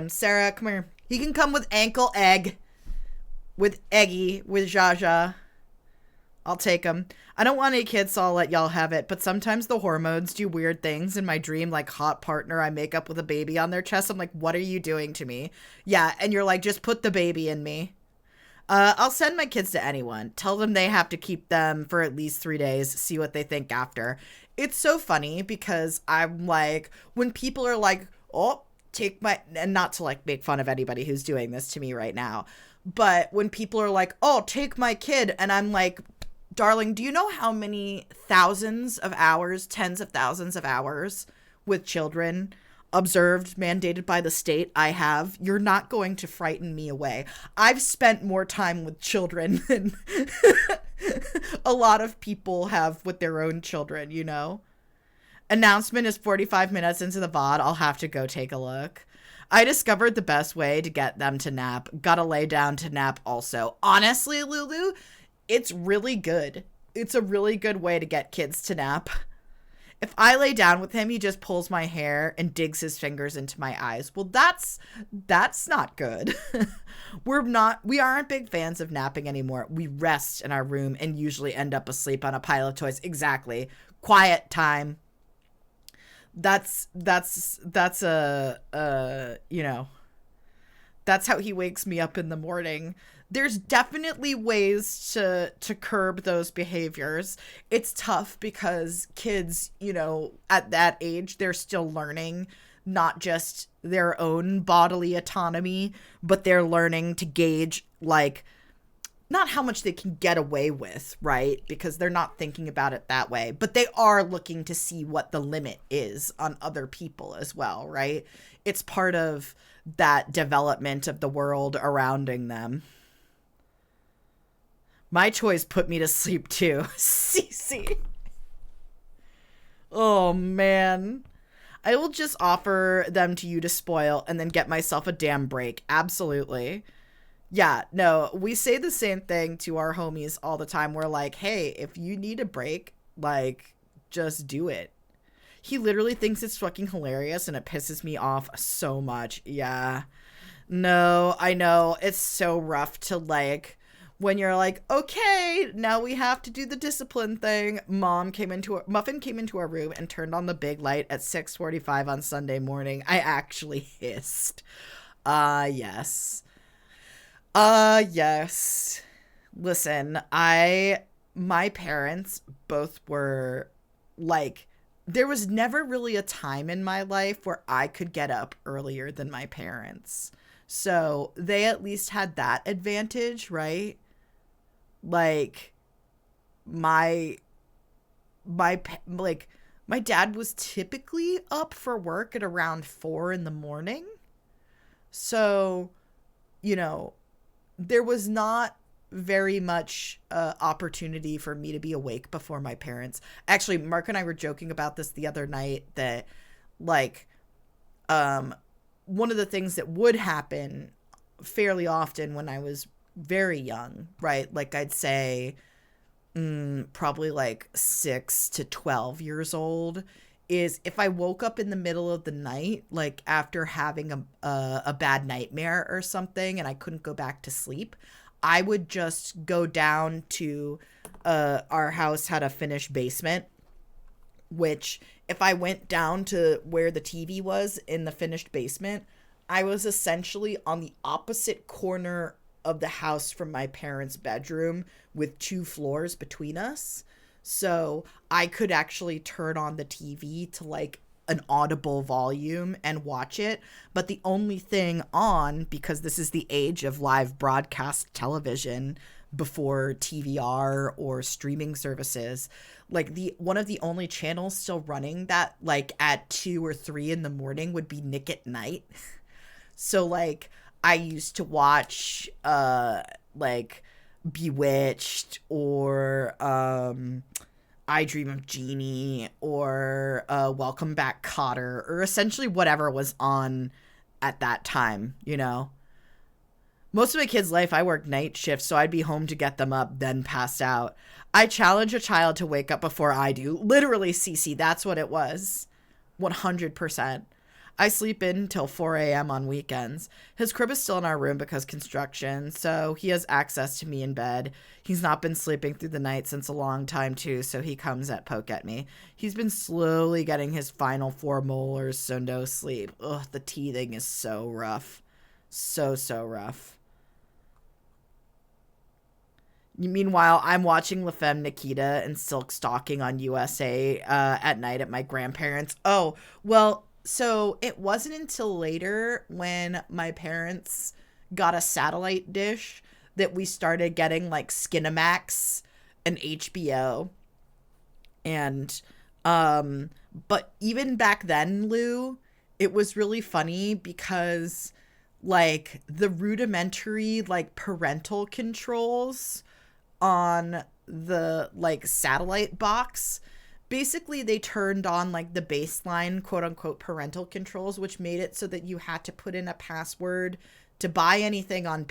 Sarah, come here. He can come with ankle egg, with Eggy, with Jaja. I'll take him. I don't want any kids, so I'll let y'all have it. But sometimes the hormones do weird things in my dream, like hot partner I make up with a baby on their chest. I'm like, what are you doing to me? Yeah, and you're like, just put the baby in me. I'll send my kids to anyone. Tell them they have to keep them for at least 3 days, see what they think after. It's so funny because I'm like, when people are like, oh, take my, and not to like make fun of anybody who's doing this to me right now, but when people are like, oh, take my kid, and I'm like, darling, do you know how many thousands of hours, tens of thousands of hours with children observed, mandated by the state I have? You're not going to frighten me away. I've spent more time with children than a lot of people have with their own children, you know? Announcement is 45 minutes into the VOD. I'll have to go take a look. I discovered the best way to get them to nap. Gotta lay down to nap also. Honestly, Lulu, it's really good. It's a really good way to get kids to nap. If I lay down with him, he just pulls my hair and digs his fingers into my eyes. Well, that's not good. We aren't big fans of napping anymore. We rest in our room and usually end up asleep on a pile of toys. Exactly. Quiet time. That's that's how he wakes me up in the morning. There's definitely ways to curb those behaviors. It's tough because kids, you know, at that age, they're still learning not just their own bodily autonomy, but they're learning to gauge, like, not how much they can get away with, right? Because they're not thinking about it that way, but they are looking to see what the limit is on other people as well, right? It's part of that development of the world surrounding them. My choice put me to sleep too. Cece. Oh, man. I will just offer them to you to spoil and then get myself a damn break. Absolutely. Yeah, no, we say the same thing to our homies all the time. We're like, hey, if you need a break, like, just do it. He literally thinks it's fucking hilarious and it pisses me off so much. Yeah. No, I know. It's so rough to, like, when you're like, okay, now we have to do the discipline thing. Muffin came into our room and turned on the big light at 6:45 on Sunday morning. I actually hissed. Yes. Yes. Listen, my parents both were like, there was never really a time in my life where I could get up earlier than my parents. So they at least had that advantage, right? Like, my dad was typically up for work at around 4 a.m. So, you know, there was not very much opportunity for me to be awake before my parents. Actually, Mark and I were joking about this the other night that, like, one of the things that would happen fairly often when I was very young, right? Like, I'd say probably like 6 to 12 years old, is if I woke up in the middle of the night, like after having a bad nightmare or something, and I couldn't go back to sleep, I would just go down to our house had a finished basement, which if I went down to where the TV was in the finished basement, I was essentially on the opposite corner of the house from my parents' bedroom with 2 floors between us. So I could actually turn on the TV to like an audible volume and watch it. But the only thing on, because this is the age of live broadcast television before TVR or streaming services, like one of the only channels still running that like at 2 or 3 in the morning would be Nick at Night. So like I used to watch like Bewitched or I Dream of Jeannie or Welcome Back Kotter, or essentially whatever was on at that time, you know. Most of my kids' life, I worked night shifts, so I'd be home to get them up, then pass out. I challenge a child to wake up before I do. Literally, Cece, that's what it was. 100%. I sleep in till 4 a.m. on weekends. His crib is still in our room because construction, so he has access to me in bed. He's not been sleeping through the night since a long time, too, so he comes at poke at me. He's been slowly getting his final 4 molars, so no sleep. Ugh, the teething is so rough. So rough. Meanwhile, I'm watching La Femme Nikita and Silk Stalking on USA at night at my grandparents'. Oh, well, so it wasn't until later when my parents got a satellite dish that we started getting like Skinamax and HBO. And, but even back then, Lou, it was really funny because like the rudimentary like parental controls on the like satellite box, basically they turned on like the baseline quote unquote parental controls, which made it so that you had to put in a password to buy anything on